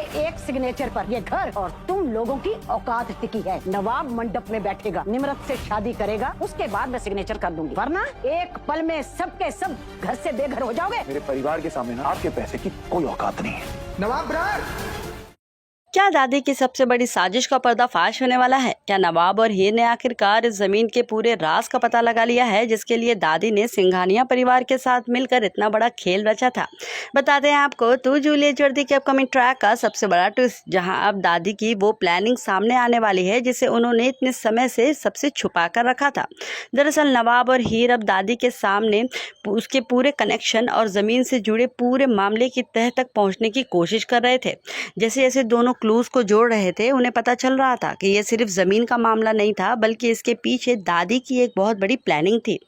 एक सिग्नेचर पर ये घर और तुम लोगों की औकात टिकी है। नवाब मंडप में बैठेगा, निम्रत से शादी करेगा, उसके बाद मैं सिग्नेचर कर दूंगी, वरना एक पल में सबके सब घर से बेघर हो जाओगे। मेरे परिवार के सामने ना आपके पैसे की कोई औकात नहीं है। नवाब ब्रार, क्या दादी की सबसे बड़ी साजिश का पर्दाफाश होने वाला है? क्या नवाब और हीर ने आखिरकार इस जमीन के पूरे राज का पता लगा लिया है, जिसके लिए दादी ने सिंघानिया परिवार के साथ मिलकर इतना बड़ा खेल रचा था? बताते हैं आपको तू जूलियट जर्दी के अपकमिंग ट्रैक का सबसे बड़ा ट्विस्ट, जहां अब दादी की वो प्लानिंग सामने आने वाली है जिसे उन्होंने इतने समय से सबसे छुपा कर रखा था। दरअसल नवाब और हीर अब दादी के सामने उसके पूरे कनेक्शन और जमीन से जुड़े पूरे मामले की तह तक पहुंचने की कोशिश कर रहे थे। जैसे जैसे दोनों क्लूज को जोड़ रहे थे, उन्हें पता चल रहा था कि ये सिर्फ जमीन का मामला नहीं था, बल्कि इसके पीछे दादी की एक बहुत बड़ी प्लानिंग थी।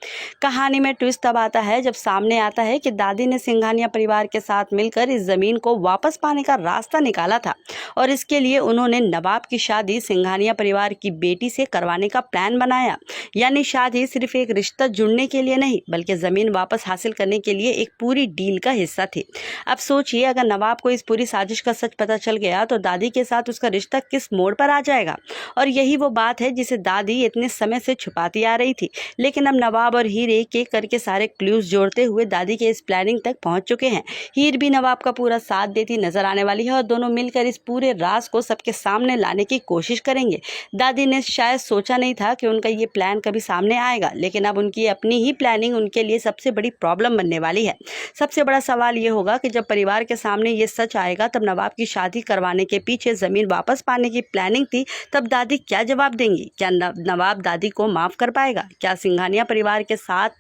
कहानी में ट्विस्ट तब आता है जब सामने आता है कि दादी ने सिंघानिया परिवार के साथ मिलकर इस जमीन को वापस पाने का रास्ता निकाला था, और इसके लिए उन्होंने नवाब की शादी सिंघानिया परिवार की बेटी से करवाने का प्लान बनाया। यानी शादी सिर्फ एक रिश्ता जुड़ने के लिए नहीं, बल्कि जमीन वापस हासिल करने के लिए एक पूरी डील का हिस्सा थी। अब सोचिए, अगर नवाब को इस पूरी साजिश का सच पता चल गया तो दादी के साथ उसका रिश्ता किस मोड़ पर आ जाएगा। और यही वो बात है जिसे दादी इतने समय से छुपाती आ रही थी। लेकिन अब नवाब और हीर एक एक करके सारे क्लूज जोड़ते हुए दादी के इस प्लानिंग तक पहुंच चुके हैं। हीर भी नवाब का पूरा साथ देती नजर आने वाली है और दोनों मिलकर इस पूरे राज को सबके सामने लाने की कोशिश करेंगे। दादी ने शायद सोचा नहीं था कि उनका ये प्लान कभी सामने आएगा, लेकिन अब उनकी अपनी ही प्लानिंग उनके लिए सबसे बड़ी प्रॉब्लम बनने वाली है। सबसे बड़ा सवाल ये होगा कि जब परिवार के सामने ये सच आएगा, तब नवाब की शादी करवाने के पीछे जमीन वापस पाने की प्लानिंग थी, तब दादी क्या जवाब देंगी? क्या नवाब दादी को माफ कर पाएगा? क्या सिंघानिया परिवार के साथ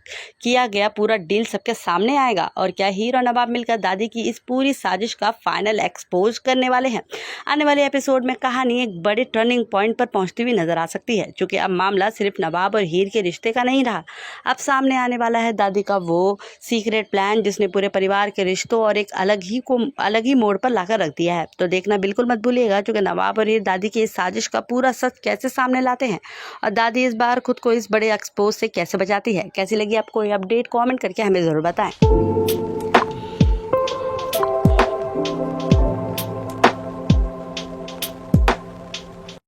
किया गया पूरा डील सबके सामने आएगा? और क्या हीर और नवाब मिलकर दादी की इस पूरी साजिश का फाइनल एक्सपोज करने वाले हैं? आने वाले एपिसोड में कहानी एक बड़े टर्निंग पॉइंट पर पहुंचती हुई नजर आ सकती है, क्योंकि अब मामला सिर्फ नवाब और हीर के रिश्ते का नहीं रहा। अब सामने आने वाला है दादी का वो सीक्रेट प्लान जिसने पूरे परिवार के रिश्तों और एक अलग ही मोड़ पर लाकर रख दिया है। तो देखना बिल्कुल मत भूलिएगा, क्योंकि नवाब और हीर दादी की इस साजिश का पूरा सच कैसे सामने लाते हैं और दादी इस बार खुद को इस बड़े एक्सपोज से कैसे बचाती है। कैसी लगी आपको ये अपडेट? कमेंट करके हमें ज़रूर बताएं।